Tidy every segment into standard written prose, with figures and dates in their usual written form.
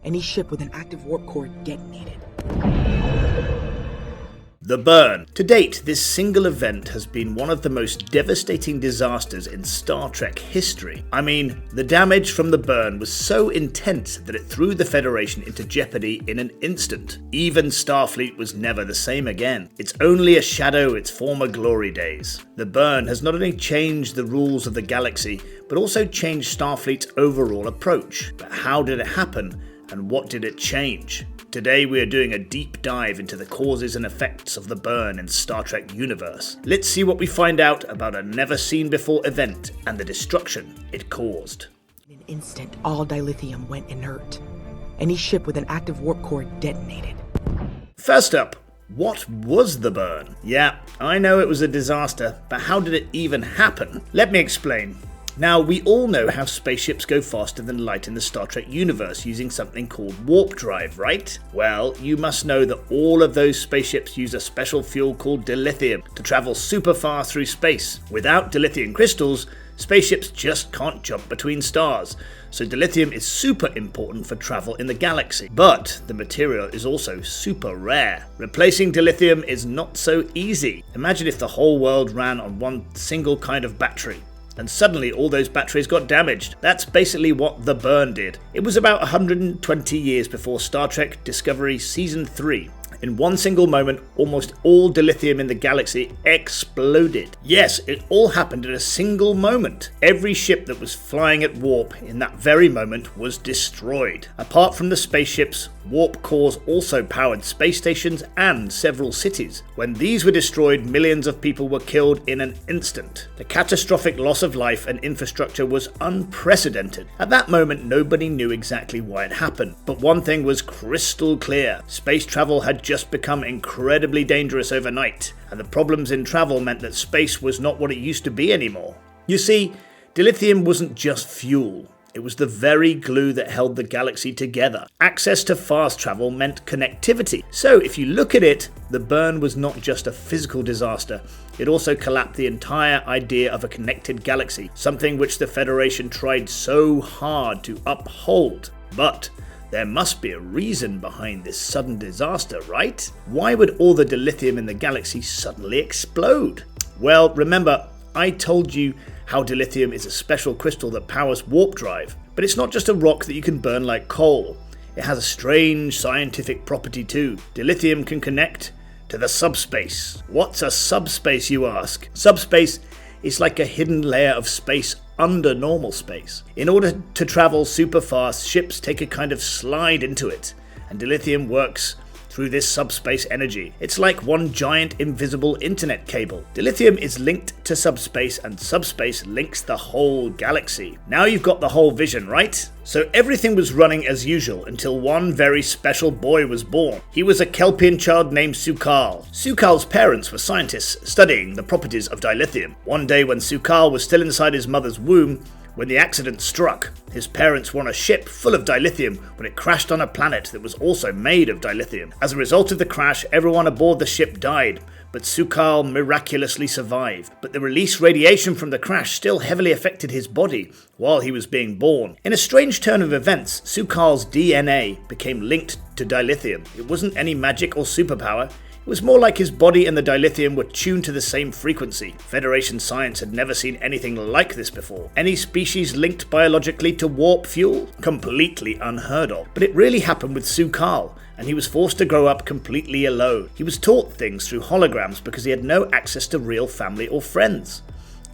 Any ship with an active warp core detonated. The burn. To date, this single event has been one of the most devastating disasters in Star Trek history. I mean, the damage from the burn was so intense that it threw the Federation into jeopardy in an instant. Even Starfleet was never the same again. It's only a shadow of its former glory days. The burn has not only changed the rules of the galaxy, but also changed Starfleet's overall approach. But how did it happen, and what did it change? Today we are doing a deep dive into the causes and effects of the burn in Star Trek universe. Let's see what we find out about a never-seen-before event and the destruction it caused. In an instant, all dilithium went inert. Any ship with an active warp core detonated. First up, what was the burn? Yeah, I know it was a disaster, but how did it even happen? Let me explain. Now, we all know how spaceships go faster than light in the Star Trek universe using something called warp drive, right? Well, you must know that all of those spaceships use a special fuel called dilithium to travel super fast through space. Without dilithium crystals, spaceships just can't jump between stars, so dilithium is super important for travel in the galaxy. But the material is also super rare. Replacing dilithium is not so easy. Imagine if the whole world ran on one single kind of battery, and suddenly all those batteries got damaged. That's basically what the burn did. It was about 120 years before Star Trek Discovery Season 3. In one single moment, almost all dilithium in the galaxy exploded. Yes, it all happened in a single moment. Every ship that was flying at warp in that very moment was destroyed. Apart from the spaceships, warp cores also powered space stations and several cities. When these were destroyed, millions of people were killed in an instant. The catastrophic loss of life and infrastructure was unprecedented. At that moment, nobody knew exactly why it happened. But one thing was crystal clear. Space travel had just become incredibly dangerous overnight, and the problems in travel meant that space was not what it used to be anymore. You see, dilithium wasn't just fuel. It was the very glue that held the galaxy together. Access to fast travel meant connectivity. So if you look at it, the burn was not just a physical disaster, it also collapsed the entire idea of a connected galaxy, something which the Federation tried so hard to uphold. But there must be a reason behind this sudden disaster, right? Why would all the dilithium in the galaxy suddenly explode? Well, remember, I told you how dilithium is a special crystal that powers warp drive, but it's not just a rock that you can burn like coal. It has a strange scientific property too. Dilithium can connect to the subspace. What's a subspace, you ask? Subspace is like a hidden layer of space under normal space. In order to travel super fast, ships take a kind of slide into it, and dilithium works through this subspace energy. It's like one giant invisible internet cable. Dilithium is linked to subspace, and subspace links the whole galaxy. Now you've got the whole vision, right? So everything was running as usual until one very special boy was born. He was a Kelpian child named Su'Kal. Su'Kal's parents were scientists studying the properties of dilithium. One day when Su'Kal was still inside his mother's womb, when the accident struck, his parents were on a ship full of dilithium when it crashed on a planet that was also made of dilithium. As a result of the crash, everyone aboard the ship died, but Su'Kal miraculously survived. But the released radiation from the crash still heavily affected his body while he was being born. In a strange turn of events, Su'Kal's DNA became linked to dilithium. It wasn't any magic or superpower. It was more like his body and the dilithium were tuned to the same frequency. Federation science had never seen anything like this before. Any species linked biologically to warp fuel? Completely unheard of. But it really happened with Su'Kal, and he was forced to grow up completely alone. He was taught things through holograms because he had no access to real family or friends.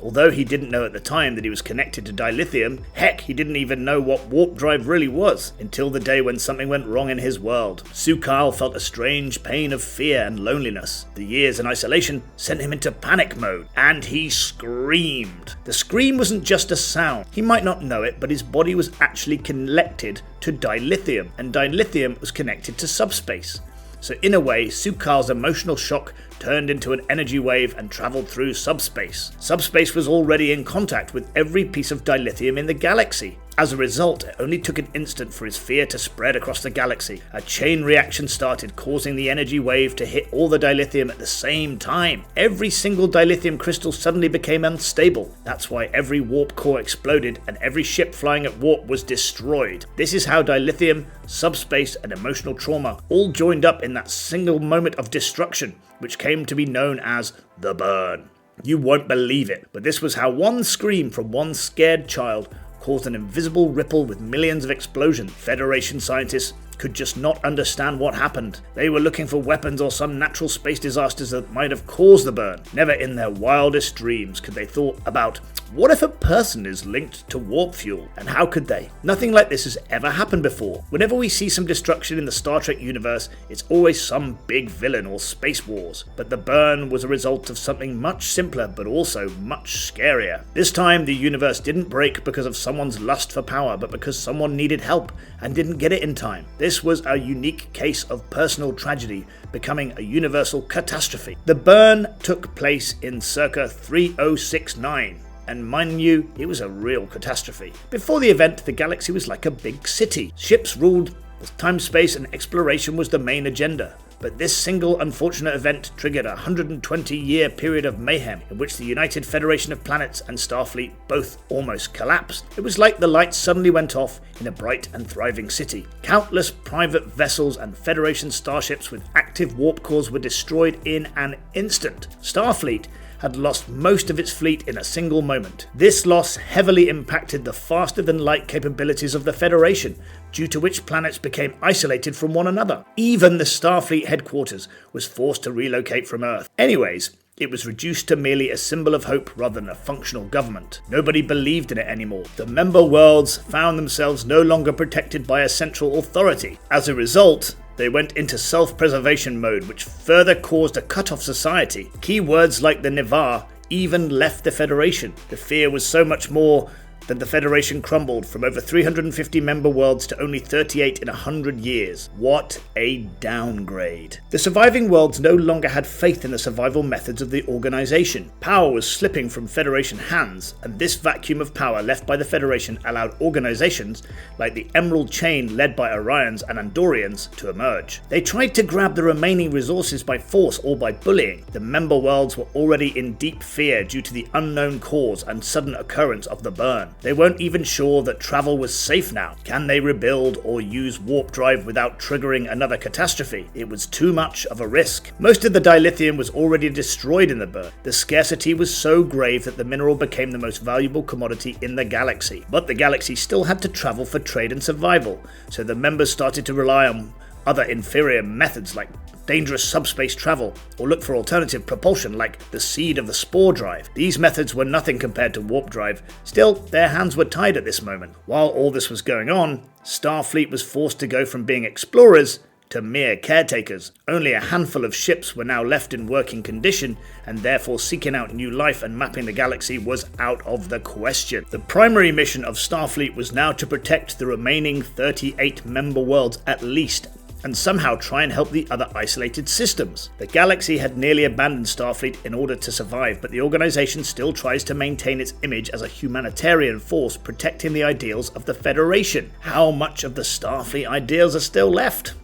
Although he didn't know at the time that he was connected to dilithium, heck, he didn't even know what warp drive really was, until the day when something went wrong in his world. Su'Kal felt a strange pain of fear and loneliness. The years in isolation sent him into panic mode, and he screamed. The scream wasn't just a sound. He might not know it, but his body was actually connected to dilithium, and dilithium was connected to subspace. So in a way, Su'Kal's emotional shock turned into an energy wave and travelled through subspace. Subspace was already in contact with every piece of dilithium in the galaxy. As a result, it only took an instant for his fear to spread across the galaxy. A chain reaction started, causing the energy wave to hit all the dilithium at the same time. Every single dilithium crystal suddenly became unstable. That's why every warp core exploded and every ship flying at warp was destroyed. This is how dilithium, subspace, and emotional trauma all joined up in that single moment of destruction, which came to be known as the burn. You won't believe it, but this was how one scream from one scared child caused an invisible ripple with millions of explosions. Federation scientists could just not understand what happened. They were looking for weapons or some natural space disasters that might have caused the burn. Never in their wildest dreams could they thought about, what if a person is linked to warp fuel? And how could they? Nothing like this has ever happened before. Whenever we see some destruction in the Star Trek universe, it's always some big villain or space wars. But the burn was a result of something much simpler but also much scarier. This time the universe didn't break because of someone's lust for power, but because someone needed help and didn't get it in time. This was a unique case of personal tragedy becoming a universal catastrophe. The burn took place in circa 3069. And mind you, it was a real catastrophe. Before the event, the galaxy was like a big city. Ships ruled, time, space, and exploration was the main agenda. But this single unfortunate event triggered a 120-year period of mayhem in which the United Federation of Planets and Starfleet both almost collapsed. It was like the lights suddenly went off in a bright and thriving city. Countless private vessels and Federation starships with active warp cores were destroyed in an instant. Starfleet had lost most of its fleet in a single moment. This loss heavily impacted the faster-than-light capabilities of the Federation, due to which planets became isolated from one another. Even the Starfleet headquarters was forced to relocate from Earth. Anyways, it was reduced to merely a symbol of hope rather than a functional government. Nobody believed in it anymore. The member worlds found themselves no longer protected by a central authority. As a result, they went into self-preservation mode, which further caused a cut-off society. Key words like the Nivar even left the Federation. The fear was so much more that the Federation crumbled from over 350 member worlds to only 38 in 100 years. What a downgrade. The surviving worlds no longer had faith in the survival methods of the organization. Power was slipping from Federation hands, and this vacuum of power left by the Federation allowed organizations like the Emerald Chain led by Orions and Andorians to emerge. They tried to grab the remaining resources by force or by bullying. The member worlds were already in deep fear due to the unknown cause and sudden occurrence of the burn. They weren't even sure that travel was safe now. Can they rebuild or use warp drive without triggering another catastrophe? It was too much of a risk. Most of the dilithium was already destroyed in the burn. The scarcity was so grave that the mineral became the most valuable commodity in the galaxy. But the galaxy still had to travel for trade and survival, so the members started to rely on other inferior methods like dangerous subspace travel, or look for alternative propulsion like the seed of the spore drive. These methods were nothing compared to warp drive. Still, their hands were tied at this moment. While all this was going on, Starfleet was forced to go from being explorers to mere caretakers. Only a handful of ships were now left in working condition, and therefore seeking out new life and mapping the galaxy was out of the question. The primary mission of Starfleet was now to protect the remaining 38 member worlds at least, and somehow try and help the other isolated systems. The galaxy had nearly abandoned Starfleet in order to survive, but the organization still tries to maintain its image as a humanitarian force protecting the ideals of the Federation. How much of the Starfleet ideals are still left?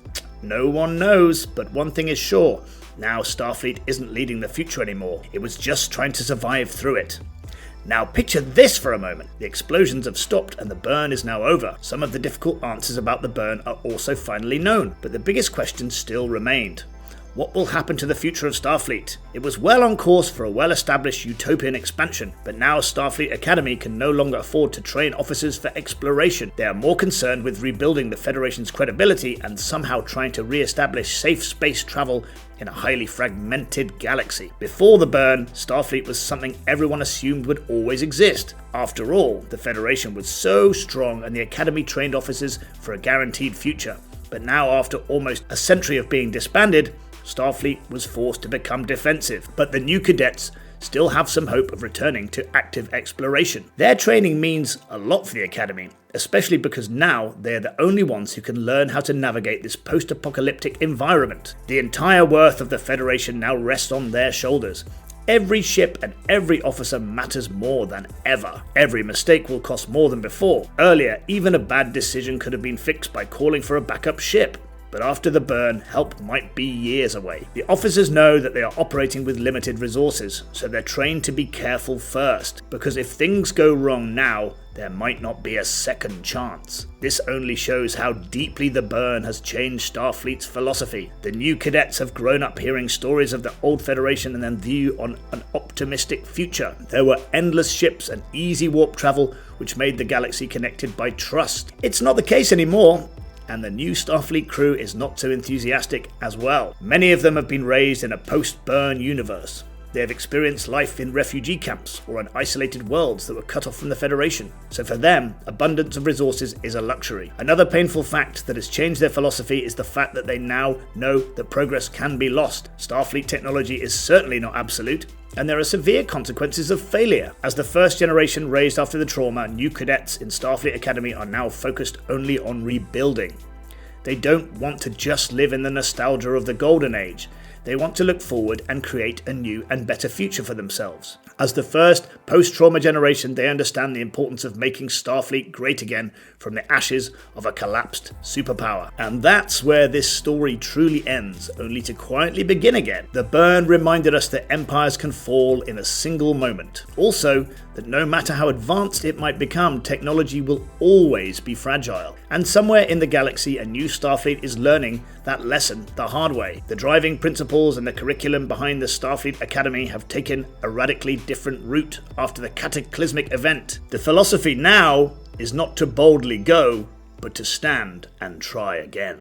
No one knows, but one thing is sure. Now Starfleet isn't leading the future anymore. It was just trying to survive through it. Now picture this for a moment. The explosions have stopped and the burn is now over. Some of the difficult answers about the burn are also finally known, but the biggest question still remained. What will happen to the future of Starfleet? It was well on course for a well-established utopian expansion, but now Starfleet Academy can no longer afford to train officers for exploration. They are more concerned with rebuilding the Federation's credibility and somehow trying to re-establish safe space travel in a highly fragmented galaxy. Before the burn, Starfleet was something everyone assumed would always exist. After all, the Federation was so strong and the Academy trained officers for a guaranteed future. But now, after almost a century of being disbanded, Starfleet was forced to become defensive, but the new cadets still have some hope of returning to active exploration. Their training means a lot for the Academy, especially because now they're the only ones who can learn how to navigate this post-apocalyptic environment. The entire worth of the Federation now rests on their shoulders. Every ship and every officer matters more than ever. Every mistake will cost more than before. Earlier, even a bad decision could have been fixed by calling for a backup ship. But after the burn, help might be years away. The officers know that they are operating with limited resources, so they're trained to be careful first, because if things go wrong now, there might not be a second chance. This only shows how deeply the burn has changed Starfleet's philosophy. The new cadets have grown up hearing stories of the old Federation and then view on an optimistic future. There were endless ships and easy warp travel, which made the galaxy connected by trust. It's not the case anymore. And the new Starfleet crew is not so enthusiastic as well. Many of them have been raised in a post-burn universe. They have experienced life in refugee camps or on isolated worlds that were cut off from the Federation. So for them, abundance of resources is a luxury. Another painful fact that has changed their philosophy is the fact that they now know that progress can be lost. Starfleet technology is certainly not absolute, and there are severe consequences of failure. As the first generation raised after the trauma, new cadets in Starfleet Academy are now focused only on rebuilding. They don't want to just live in the nostalgia of the Golden Age. They want to look forward and create a new and better future for themselves. As the first post-trauma generation, they understand the importance of making Starfleet great again from the ashes of a collapsed superpower. And that's where this story truly ends, only to quietly begin again. The burn reminded us that empires can fall in a single moment. Also, that no matter how advanced it might become, technology will always be fragile. And somewhere in the galaxy, a new Starfleet is learning that lesson the hard way. The driving principles and the curriculum behind the Starfleet Academy have taken a radically different route after the Cataclysmic event. The philosophy now is not to boldly go, but to stand and try again.